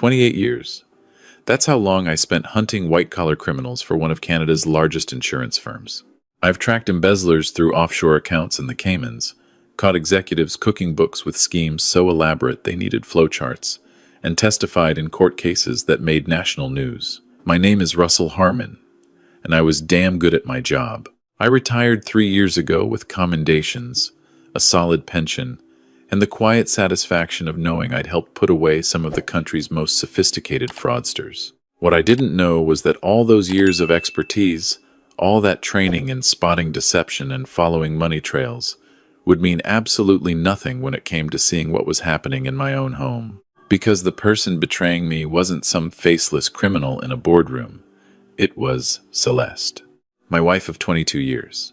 28 years. That's how long I spent hunting white-collar criminals for one of Canada's largest insurance firms. I've tracked embezzlers through offshore accounts in the Caymans, caught executives cooking books with schemes so elaborate they needed flowcharts, and testified in court cases that made national news. My name is Russell Harmon, and I was damn good at my job. I retired 3 years ago with commendations, a solid pension, and the quiet satisfaction of knowing I'd helped put away some of the country's most sophisticated fraudsters. What I didn't know was that all those years of expertise, all that training in spotting deception and following money trails, would mean absolutely nothing when it came to seeing what was happening in my own home. Because the person betraying me wasn't some faceless criminal in a boardroom. It was Celeste, my wife of 22 years.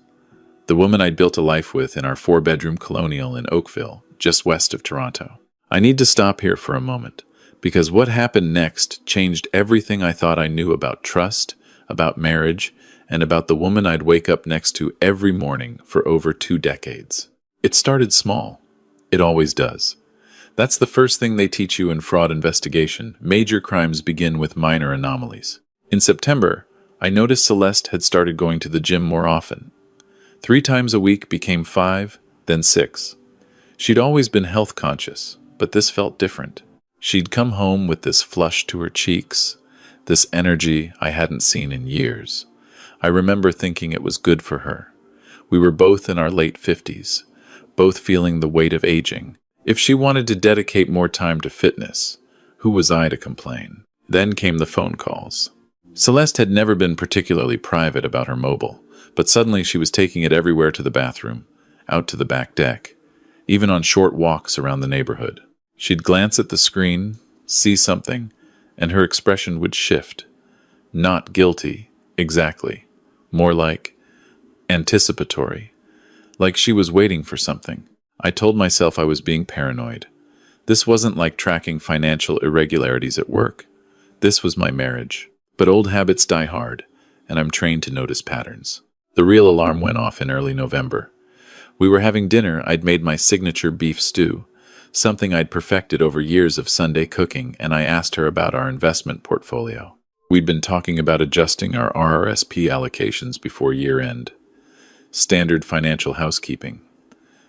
The woman I'd built a life with in our 4-bedroom colonial in Oakville, just west of Toronto. I need to stop here for a moment, because what happened next changed everything I thought I knew about trust, about marriage, and about the woman I'd wake up next to every morning for over 2 decades. It started small. It always does. That's the first thing they teach you in fraud investigation. Major crimes begin with minor anomalies. In September, I noticed Celeste had started going to the gym more often. 3 times a week became 5, then 6. She'd always been health conscious, but this felt different. She'd come home with this flush to her cheeks, this energy I hadn't seen in years. I remember thinking it was good for her. We were both in our late 50s, both feeling the weight of aging. If she wanted to dedicate more time to fitness, who was I to complain? Then came the phone calls. Celeste had never been particularly private about her mobile, but suddenly she was taking it everywhere, to the bathroom, out to the back deck, even on short walks around the neighborhood. She'd glance at the screen, see something, and her expression would shift. Not guilty, exactly. More like anticipatory. Like she was waiting for something. I told myself I was being paranoid. This wasn't like tracking financial irregularities at work. This was my marriage. But old habits die hard, and I'm trained to notice patterns. The real alarm went off in early November. We were having dinner. I'd made my signature beef stew, something I'd perfected over years of Sunday cooking, and I asked her about our investment portfolio. We'd been talking about adjusting our RRSP allocations before year-end. Standard financial housekeeping.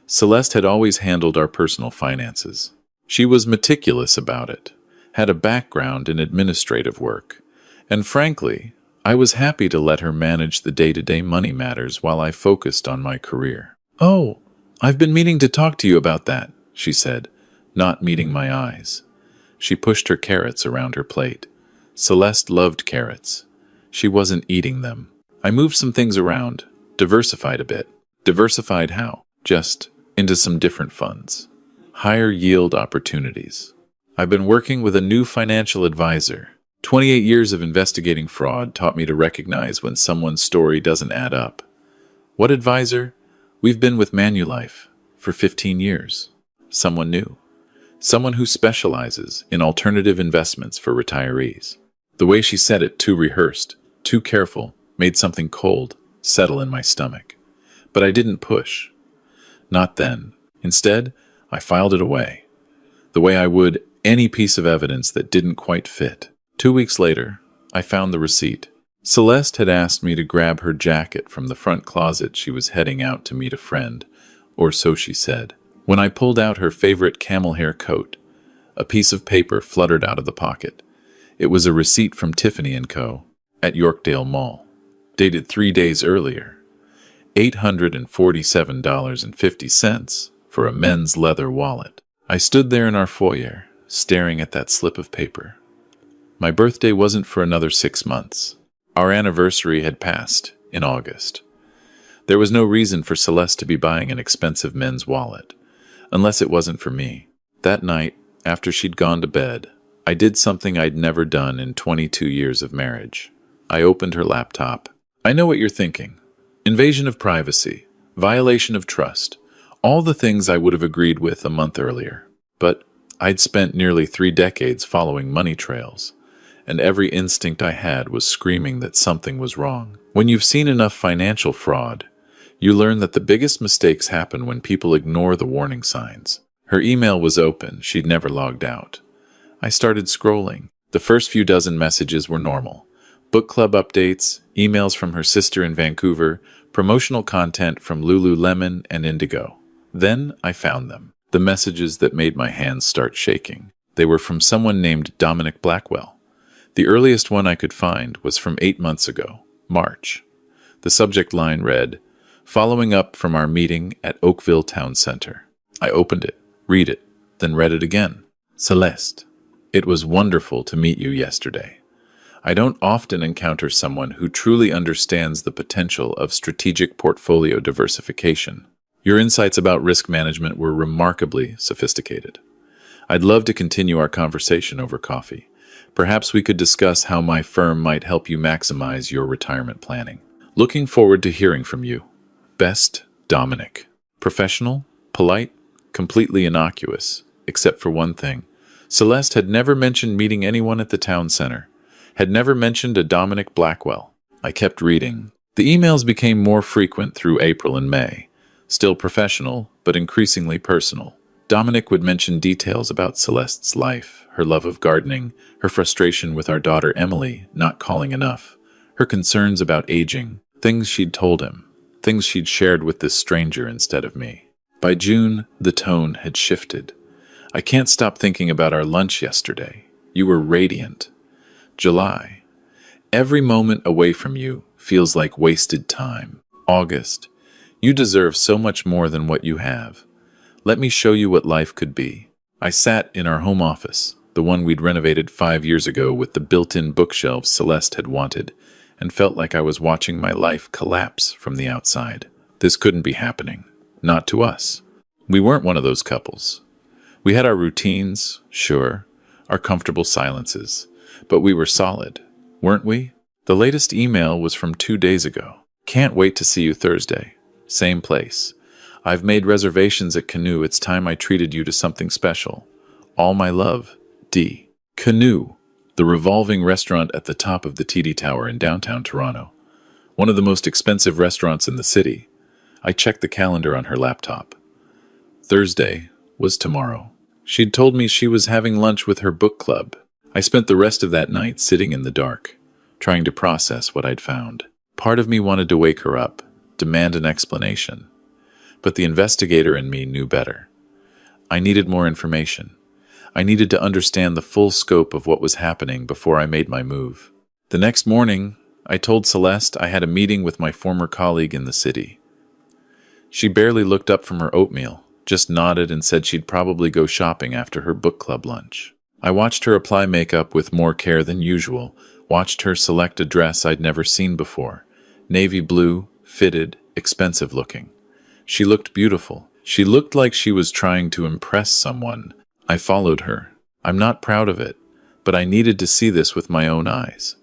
Celeste had always handled our personal finances. She was meticulous about it, had a background in administrative work, and frankly, I was happy to let her manage the day-to-day money matters while I focused on my career. "Oh, I've been meaning to talk to you about that," she said, not meeting my eyes. She pushed her carrots around her plate. Celeste loved carrots. She wasn't eating them. I moved some things around, diversified a bit. Diversified how? Just into some different funds. Higher yield opportunities. I've been working with a new financial advisor. 28 years of investigating fraud taught me to recognize when someone's story doesn't add up. What advisor? We've been with Manulife for 15 years. Someone new. Someone who specializes in alternative investments for retirees. The way she said it, too rehearsed, too careful, made something cold settle in my stomach. But I didn't push. Not then. Instead, I filed it away. The way I would any piece of evidence that didn't quite fit. 2 weeks later, I found the receipt. Celeste had asked me to grab her jacket from the front closet. She was heading out to meet a friend, or so she said. When I pulled out her favorite camel hair coat, a piece of paper fluttered out of the pocket. It was a receipt from Tiffany & Co. at Yorkdale Mall, dated 3 days earlier. $847.50 for a men's leather wallet. I stood there in our foyer, staring at that slip of paper. My birthday wasn't for another 6 months. Our anniversary had passed in August. There was no reason for Celeste to be buying an expensive men's wallet, unless it wasn't for me. That night, after she'd gone to bed, I did something I'd never done in 22 years of marriage. I opened her laptop. I know what you're thinking. Invasion of privacy, violation of trust, all the things I would have agreed with a month earlier. But I'd spent nearly 3 decades following money trails, and every instinct I had was screaming that something was wrong. When you've seen enough financial fraud, you learn that the biggest mistakes happen when people ignore the warning signs. Her email was open. She'd never logged out. I started scrolling. The first few dozen messages were normal. Book club updates, emails from her sister in Vancouver, promotional content from Lululemon and Indigo. Then I found them. The messages that made my hands start shaking. They were from someone named Dominic Blackwell. The earliest one I could find was from 8 months ago, March. The subject line read, "Following up from our meeting at Oakville Town Center." I opened it, read it, then read it again. Celeste, it was wonderful to meet you yesterday. I don't often encounter someone who truly understands the potential of strategic portfolio diversification. Your insights about risk management were remarkably sophisticated. I'd love to continue our conversation over coffee. Perhaps we could discuss how my firm might help you maximize your retirement planning. Looking forward to hearing from you. Best, Dominic. Professional, polite, completely innocuous, except for one thing. Celeste had never mentioned meeting anyone at the town center, had never mentioned a Dominic Blackwell. I kept reading. The emails became more frequent through April and May, still professional, but increasingly personal. Dominic would mention details about Celeste's life, her love of gardening, her frustration with our daughter Emily not calling enough, her concerns about aging, things she'd told him, things she'd shared with this stranger instead of me. By June, the tone had shifted. I can't stop thinking about our lunch yesterday. You were radiant. July. Every moment away from you feels like wasted time. August. You deserve so much more than what you have. Let me show you what life could be. I sat in our home office, the one we'd renovated 5 years ago with the built-in bookshelves Celeste had wanted, and felt like I was watching my life collapse from the outside. This couldn't be happening. Not to us. We weren't one of those couples. We had our routines, sure, our comfortable silences, but we were solid, weren't we? The latest email was from 2 days ago. Can't wait to see you Thursday. Same place. I've made reservations at Canoe. It's time I treated you to something special. All my love, D. Canoe, the revolving restaurant at the top of the TD Tower in downtown Toronto. One of the most expensive restaurants in the city. I checked the calendar on her laptop. Thursday was tomorrow. She'd told me she was having lunch with her book club. I spent the rest of that night sitting in the dark, trying to process what I'd found. Part of me wanted to wake her up, demand an explanation. But the investigator in me knew better. I needed more information. I needed to understand the full scope of what was happening before I made my move. The next morning, I told Celeste I had a meeting with my former colleague in the city. She barely looked up from her oatmeal, just nodded and said she'd probably go shopping after her book club lunch. I watched her apply makeup with more care than usual, watched her select a dress I'd never seen before. Navy blue, fitted, expensive looking. She looked beautiful. She looked like she was trying to impress someone. I followed her. I'm not proud of it, but I needed to see this with my own eyes.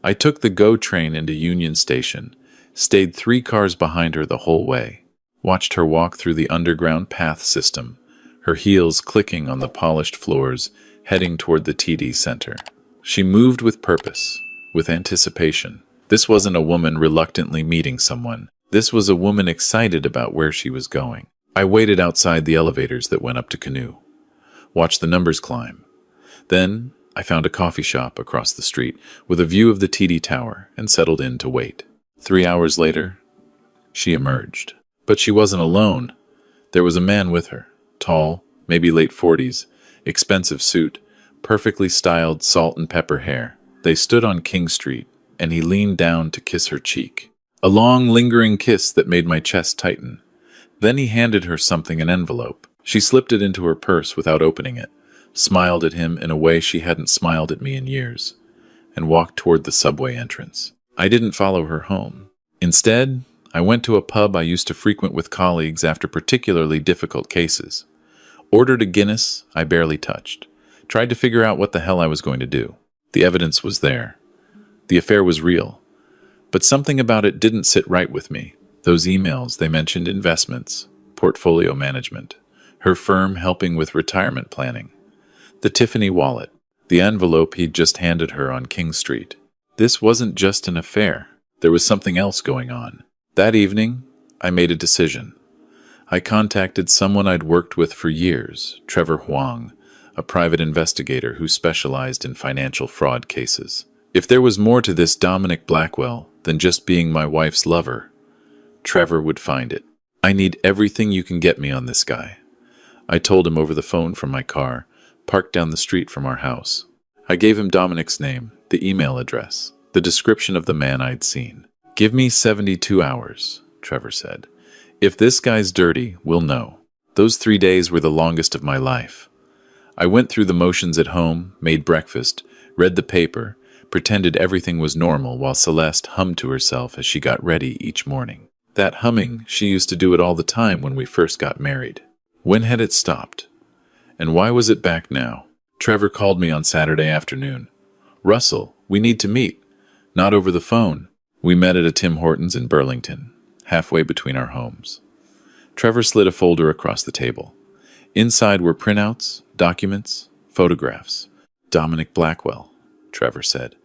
I took the GO train into Union Station, stayed 3 cars behind her the whole way, watched her walk through the underground path system, her heels clicking on the polished floors, heading toward the TD Center. She moved with purpose, with anticipation. This wasn't a woman reluctantly meeting someone. This was a woman excited about where she was going. I waited outside the elevators that went up to Canoe, watched the numbers climb. Then I found a coffee shop across the street with a view of the TD Tower and settled in to wait. 3 hours later, she emerged. But she wasn't alone. There was a man with her, tall, maybe late 40s, expensive suit, perfectly styled salt and pepper hair. They stood on King Street, and he leaned down to kiss her cheek. A long, lingering kiss that made my chest tighten. Then he handed her something, an envelope. She slipped it into her purse without opening it, smiled at him in a way she hadn't smiled at me in years, and walked toward the subway entrance. I didn't follow her home. Instead, I went to a pub I used to frequent with colleagues after particularly difficult cases. Ordered a Guinness I barely touched. Tried to figure out what the hell I was going to do. The evidence was there. The affair was real. But something about it didn't sit right with me. Those emails, they mentioned investments, portfolio management, her firm helping with retirement planning, the Tiffany wallet, the envelope he'd just handed her on King Street. This wasn't just an affair. There was something else going on. That evening, I made a decision. I contacted someone I'd worked with for years, Trevor Huang, a private investigator who specialized in financial fraud cases. If there was more to this Dominic Blackwell than just being my wife's lover, Trevor would find it. I need everything you can get me on this guy. I told him over the phone from my car, parked down the street from our house. I gave him Dominic's name, the email address, the description of the man I'd seen. Give me 72 hours, Trevor said. If this guy's dirty, we'll know. Those 3 days were the longest of my life. I went through the motions at home, made breakfast, read the paper, pretended everything was normal while Celeste hummed to herself as she got ready each morning. That humming, she used to do it all the time when we first got married. When had it stopped? And why was it back now? Trevor called me on Saturday afternoon. Russell, we need to meet. Not over the phone. We met at a Tim Hortons in Burlington, halfway between our homes. Trevor slid a folder across the table. Inside were printouts, documents, photographs. Dominic Blackwell, Trevor said.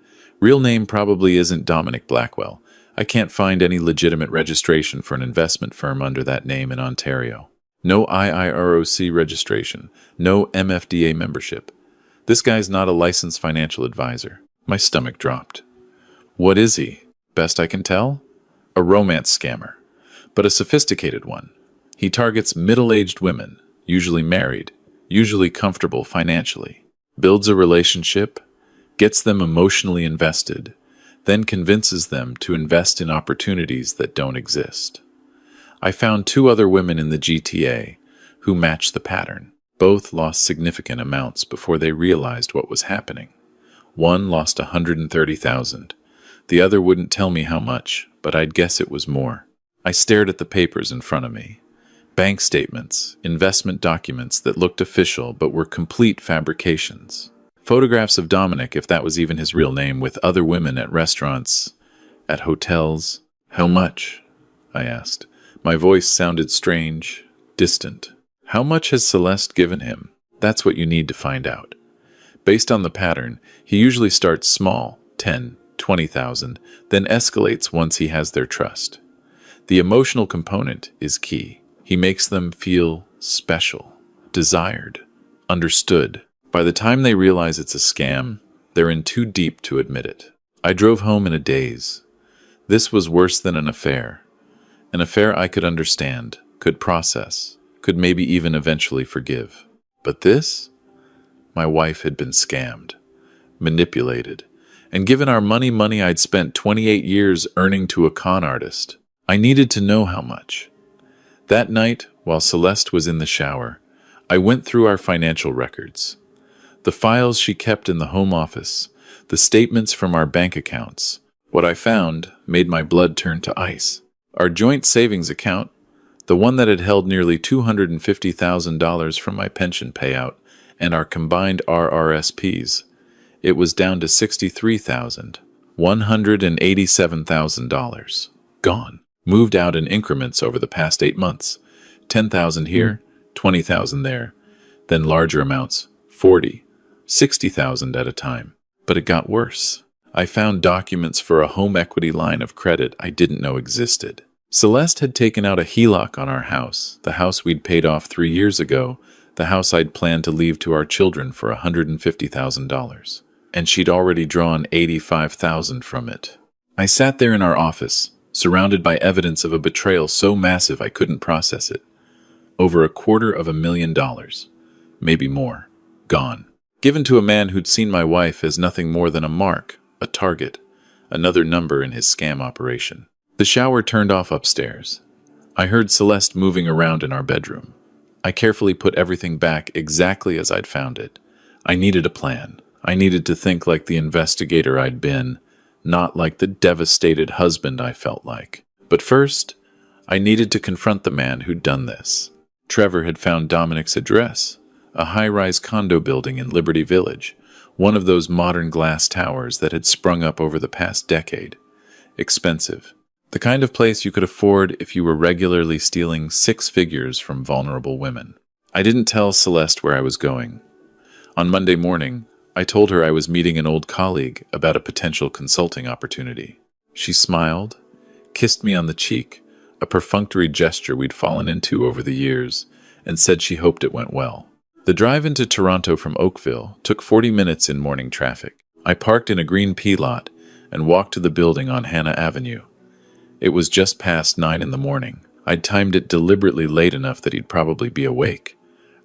Real name probably isn't Dominic Blackwell. I can't find any legitimate registration for an investment firm under that name in Ontario. No IIROC registration, no MFDA membership. This guy's not a licensed financial advisor. My stomach dropped. What is he? Best I can tell? A romance scammer, but a sophisticated one. He targets middle-aged women, usually married, usually comfortable financially, builds a relationship, gets them emotionally invested, then convinces them to invest in opportunities that don't exist. I found 2 other women in the GTA who matched the pattern. Both lost significant amounts before they realized what was happening. One lost $130,000. The other wouldn't tell me how much, but I'd guess it was more. I stared at the papers in front of me. Bank statements, investment documents that looked official but were complete fabrications. Photographs of Dominic, if that was even his real name, with other women at restaurants, at hotels. How much? I asked. My voice sounded strange, distant. How much has Celeste given him? That's what you need to find out. Based on the pattern, he usually starts small, 10, 20,000, then escalates once he has their trust. The emotional component is key. He makes them feel special, desired, understood. By the time they realize it's a scam, they're in too deep to admit it. I drove home in a daze. This was worse than an affair. An affair I could understand, could process, could maybe even eventually forgive. But this? My wife had been scammed, manipulated, and given our money I'd spent 28 years earning to a con artist. I needed to know how much. That night, while Celeste was in the shower, I went through our financial records. The files she kept in the home office, the statements from our bank accounts. What I found made my blood turn to ice. Our joint savings account, the one that had held nearly $250,000 from my pension payout, and our combined RRSPs, it was down to $63,187,000. Gone. Moved out in increments over the past 8 months. 10,000 here, 20,000 there. Then larger amounts, 40, 60,000 at a time. But it got worse. I found documents for a home equity line of credit I didn't know existed. Celeste had taken out a HELOC on our house, the house we'd paid off 3 years ago, the house I'd planned to leave to our children for $150,000. And she'd already drawn $85,000 from it. I sat there in our office, surrounded by evidence of a betrayal so massive I couldn't process it. Over $250,000, maybe more, gone. Given to a man who'd seen my wife as nothing more than a mark, a target, another number in his scam operation. The shower turned off upstairs. I heard Celeste moving around in our bedroom. I carefully put everything back exactly as I'd found it. I needed a plan. I needed to think like the investigator I'd been, not like the devastated husband I felt like. But first, I needed to confront the man who'd done this. Trevor had found Dominic's address, a high-rise condo building in Liberty Village, one of those modern glass towers that had sprung up over the past decade. Expensive. The kind of place you could afford if you were regularly stealing 6 figures from vulnerable women. I didn't tell Celeste where I was going. On Monday morning, I told her I was meeting an old colleague about a potential consulting opportunity. She smiled, kissed me on the cheek, a perfunctory gesture we'd fallen into over the years, and said she hoped it went well. The drive into Toronto from Oakville took 40 minutes in morning traffic. I parked in a green pea lot and walked to the building on Hannah Avenue. It was just past 9 in the morning. I'd timed it deliberately late enough that he'd probably be awake,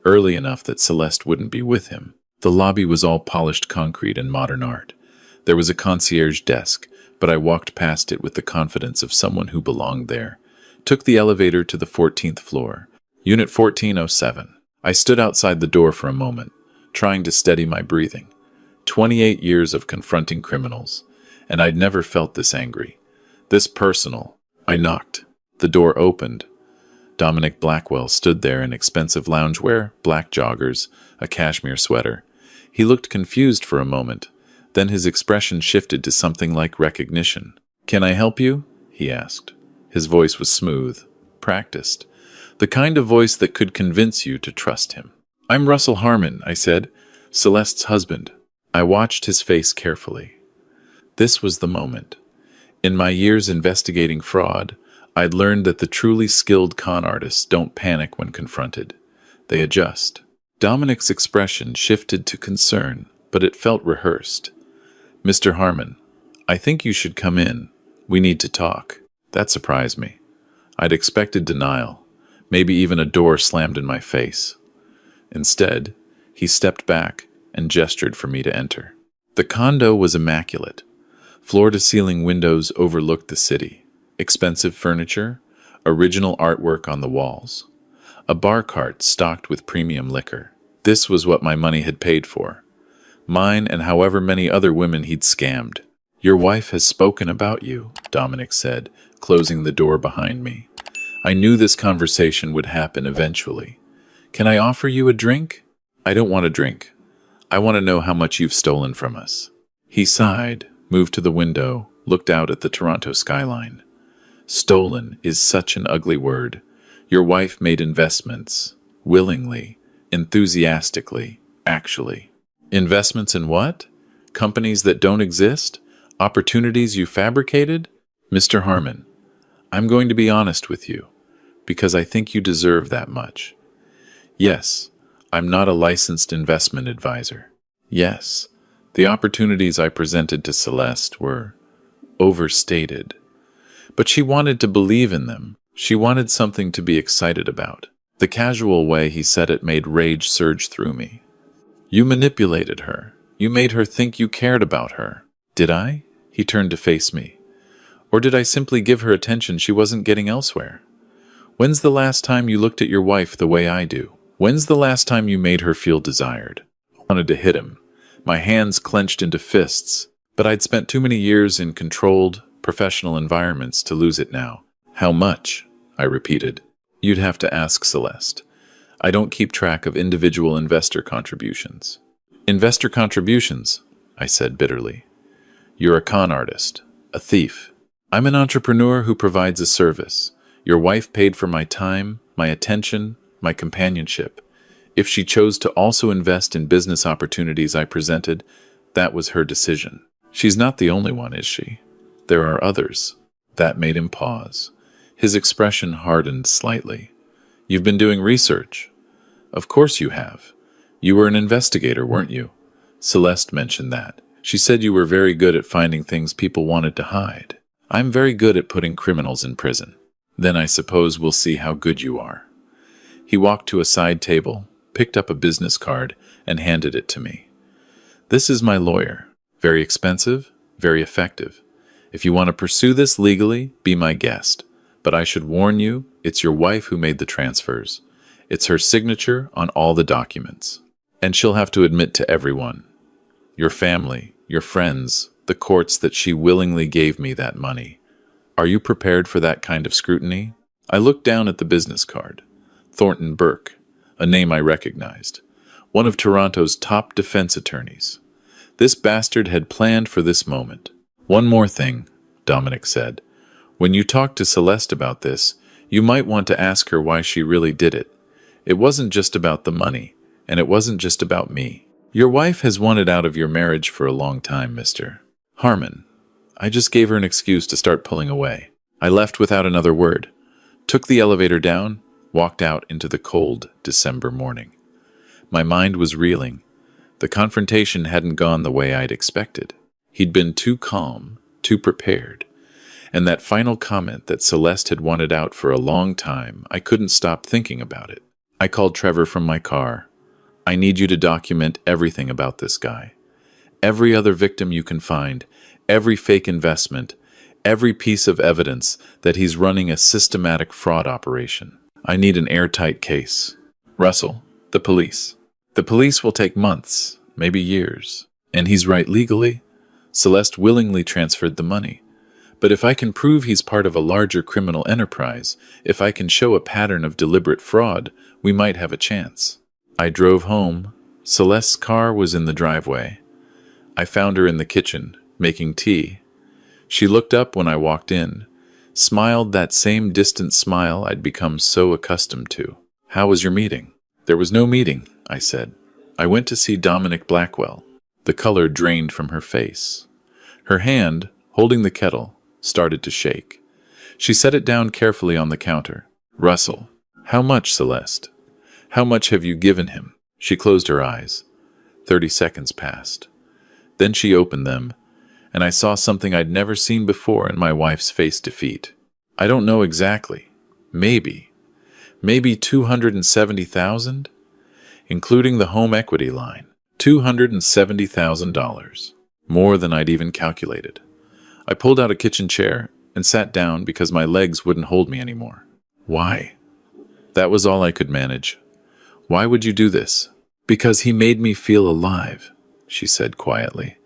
early enough that Celeste wouldn't be with him. The lobby was all polished concrete and modern art. There was a concierge desk, but I walked past it with the confidence of someone who belonged there. Took the elevator to the 14th floor, Unit 1407. I stood outside the door for a moment, trying to steady my breathing. 28 years of confronting criminals, and I'd never felt this angry, this personal. I knocked. The door opened. Dominic Blackwell stood there in expensive loungewear, black joggers, a cashmere sweater. He looked confused for a moment. Then his expression shifted to something like recognition. "Can I help you?" he asked. His voice was smooth, practiced, the kind of voice that could convince you to trust him. "I'm Russell Harmon," I said, "Celeste's husband." I watched his face carefully. This was the moment. In my years investigating fraud, I'd learned that the truly skilled con artists don't panic when confronted. They adjust. Dominic's expression shifted to concern, but it felt rehearsed. "Mr. Harmon, I think you should come in. We need to talk." That surprised me. I'd expected denial, maybe even a door slammed in my face. Instead, he stepped back and gestured for me to enter. The condo was immaculate. Floor-to-ceiling windows overlooked the city. Expensive furniture, original artwork on the walls. A bar cart stocked with premium liquor. This was what my money had paid for. Mine and however many other women he'd scammed. "Your wife has spoken about you," Dominic said, closing the door behind me. I knew this conversation would happen eventually. "Can I offer you a drink?" "I don't want a drink. I want to know how much you've stolen from us." He sighed, moved to the window, looked out at the Toronto skyline. "Stolen is such an ugly word. Your wife made investments. Willingly. Enthusiastically. Actually." "Investments in what? Companies that don't exist? Opportunities you fabricated?" "Mr. Harmon, I'm going to be honest with you, because I think you deserve that much. Yes, I'm not a licensed investment advisor. Yes, the opportunities I presented to Celeste were overstated. But she wanted to believe in them. She wanted something to be excited about." The casual way he said it made rage surge through me. "You manipulated her. You made her think you cared about her." "Did I?" He turned to face me. "Or did I simply give her attention she wasn't getting elsewhere? When's the last time you looked at your wife the way I do? When's the last time you made her feel desired?" I wanted to hit him. My hands clenched into fists, but I'd spent too many years in controlled, professional environments to lose it now. "How much?" I repeated. "You'd have to ask Celeste. I don't keep track of individual investor contributions." "Investor contributions," I said bitterly. "You're a con artist, a thief. I'm an entrepreneur who provides a service. Your wife paid for my time, my attention, my companionship. If she chose to also invest in business opportunities I presented, that was her decision. She's not the only one, is she? There are others." That made him pause. His expression hardened slightly. "You've been doing research." "Of course you have. You were an investigator, weren't you? Celeste mentioned that. She said you were very good at finding things people wanted to hide. I'm very good at putting criminals in prison. Then I suppose we'll see how good you are." He walked to a side table, picked up a business card, and handed it to me. "This is my lawyer. Very expensive, very effective. If you want to pursue this legally, be my guest. But I should warn you, it's your wife who made the transfers. It's her signature on all the documents. And she'll have to admit to everyone, your family, your friends, the courts, that she willingly gave me that money. Are you prepared for that kind of scrutiny?" I looked down at the business card. Thornton Burke, a name I recognized. One of Toronto's top defense attorneys. This bastard had planned for this moment. "One more thing," Dominic said. "When you talk to Celeste about this, you might want to ask her why she really did it. It wasn't just about the money, and it wasn't just about me. Your wife has wanted out of your marriage for a long time, Mr. Harmon. I just gave her an excuse to start pulling away." I left without another word, took the elevator down, walked out into the cold December morning. My mind was reeling. The confrontation hadn't gone the way I'd expected. He'd been too calm, too prepared. And that final comment that Celeste had wanted out for a long time, I couldn't stop thinking about it. I called Trevor from my car. I need you to document everything about this guy. Every other victim you can find, every fake investment, every piece of evidence that he's running a systematic fraud operation. I need an airtight case. Russell, the police. The police will take months, maybe years. And he's right legally. Celeste willingly transferred the money. But if I can prove he's part of a larger criminal enterprise, if I can show a pattern of deliberate fraud, we might have a chance. I drove home. Celeste's car was in the driveway. I found her in the kitchen, making tea. She looked up when I walked in, smiled that same distant smile I'd become so accustomed to. How was your meeting? There was no meeting, I said. I went to see Dominic Blackwell. The color drained from her face. Her hand, holding the kettle, started to shake. She set it down carefully on the counter. Russell, how much, Celeste? How much have you given him? She closed her eyes. 30 seconds passed. Then she opened them, and I saw something I'd never seen before in my wife's face defeat. I don't know exactly. Maybe 270,000? Including the home equity line. $270,000. More than I'd even calculated. I pulled out a kitchen chair and sat down because my legs wouldn't hold me anymore. Why? That was all I could manage. Why would you do this? Because he made me feel alive, she said quietly.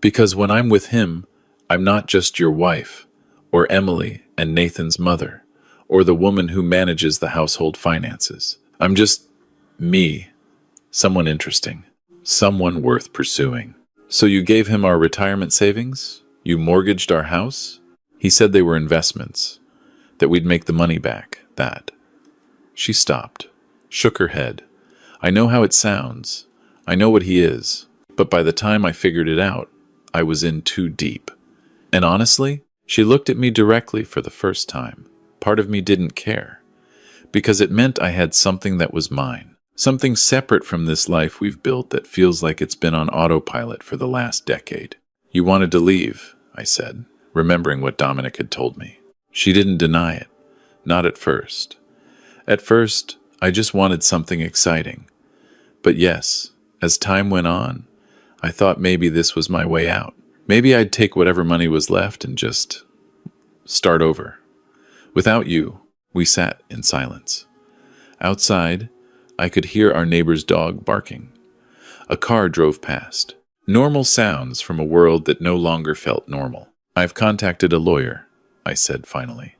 Because when I'm with him, I'm not just your wife, or Emily and Nathan's mother, or the woman who manages the household finances. I'm just me. Someone interesting. Someone worth pursuing. So you gave him our retirement savings? You mortgaged our house? He said they were investments, that we'd make the money back, that. She stopped, shook her head. I know how it sounds. I know what he is. But by the time I figured it out, I was in too deep. And honestly, she looked at me directly for the first time. Part of me didn't care. Because it meant I had something that was mine. Something separate from this life we've built that feels like it's been on autopilot for the last decade. You wanted to leave, I said, remembering what Dominic had told me. She didn't deny it. Not at first. At first, I just wanted something exciting. But yes, as time went on, I thought maybe this was my way out. Maybe I'd take whatever money was left and just start over. Without you, we sat in silence. Outside, I could hear our neighbor's dog barking. A car drove past. Normal sounds from a world that no longer felt normal. I've contacted a lawyer, I said finally.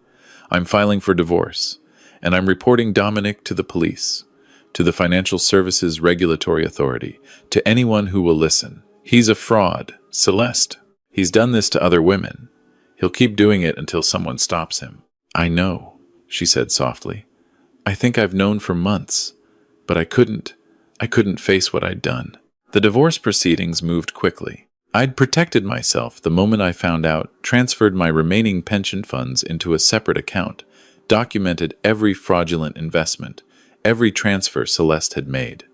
I'm filing for divorce, and I'm reporting Dominic to the police, to the Financial Services Regulatory Authority, to anyone who will listen. He's a fraud, Celeste. He's done this to other women. He'll keep doing it until someone stops him. I know, she said softly. I think I've known for months, but I couldn't face what I'd done. The divorce proceedings moved quickly. I'd protected myself the moment I found out, transferred my remaining pension funds into a separate account, documented every fraudulent investment, every transfer Celeste had made.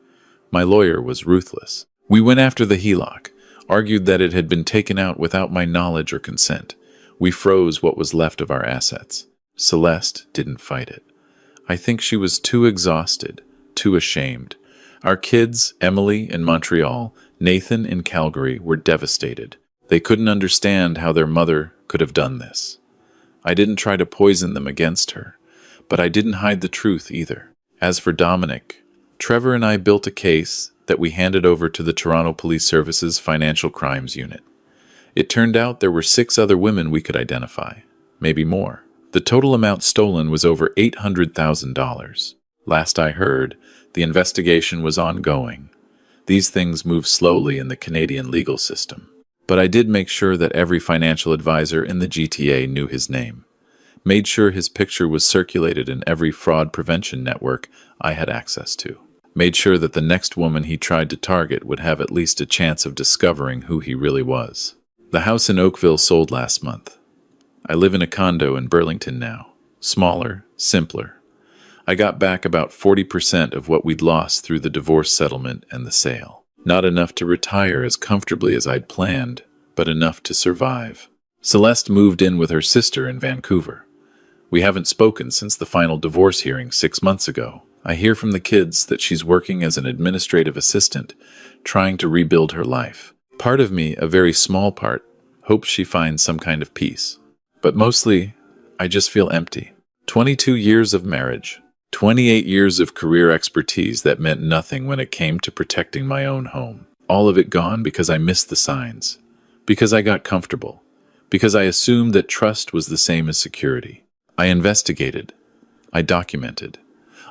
My lawyer was ruthless. We went after the HELOC, argued that it had been taken out without my knowledge or consent. We froze what was left of our assets. Celeste didn't fight it. I think she was too exhausted, too ashamed. Our kids, Emily in Montreal, Nathan in Calgary, were devastated. They couldn't understand how their mother could have done this. I didn't try to poison them against her, but I didn't hide the truth either. As for Dominic, Trevor and I built a case that we handed over to the Toronto Police Service's Financial Crimes Unit. It turned out there were 6 other women we could identify, maybe more. The total amount stolen was over $800,000. Last I heard, the investigation was ongoing. These things move slowly in the Canadian legal system. But I did make sure that every financial advisor in the GTA knew his name. Made sure his picture was circulated in every fraud prevention network I had access to. Made sure that the next woman he tried to target would have at least a chance of discovering who he really was. The house in Oakville sold last month. I live in a condo in Burlington now. Smaller, simpler. I got back about 40% of what we'd lost through the divorce settlement and the sale. Not enough to retire as comfortably as I'd planned, but enough to survive. Celeste moved in with her sister in Vancouver. We haven't spoken since the final divorce hearing 6 months ago. I hear from the kids that she's working as an administrative assistant, trying to rebuild her life. Part of me, a very small part, hopes she finds some kind of peace. But mostly, I just feel empty. 22 years of marriage, 28 years of career expertise that meant nothing when it came to protecting my own home. All of it gone because I missed the signs, because I got comfortable, because I assumed that trust was the same as security. I investigated, I documented,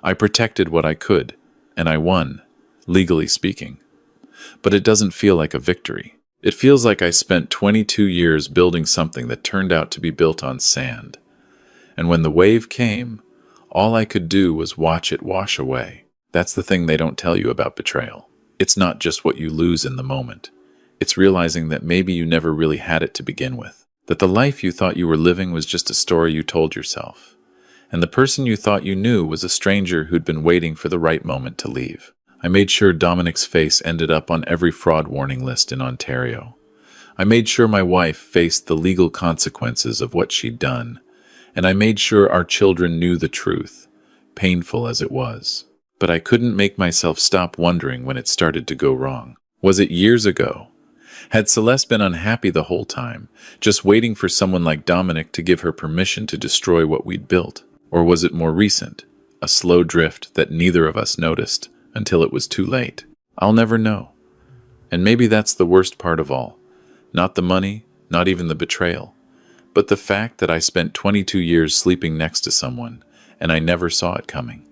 I protected what I could, and I won, legally speaking. But it doesn't feel like a victory. It feels like I spent 22 years building something that turned out to be built on sand. And when the wave came, all I could do was watch it wash away. That's the thing they don't tell you about betrayal. It's not just what you lose in the moment. It's realizing that maybe you never really had it to begin with. That the life you thought you were living was just a story you told yourself. And the person you thought you knew was a stranger who'd been waiting for the right moment to leave. I made sure Dominic's face ended up on every fraud warning list in Ontario. I made sure my wife faced the legal consequences of what she'd done. And I made sure our children knew the truth, painful as it was. But I couldn't make myself stop wondering when it started to go wrong. Was it years ago? Had Celeste been unhappy the whole time, just waiting for someone like Dominic to give her permission to destroy what we'd built? Or was it more recent, a slow drift that neither of us noticed until it was too late? I'll never know. And maybe that's the worst part of all. Not the money, not even the betrayal, but the fact that I spent 22 years sleeping next to someone, and I never saw it coming.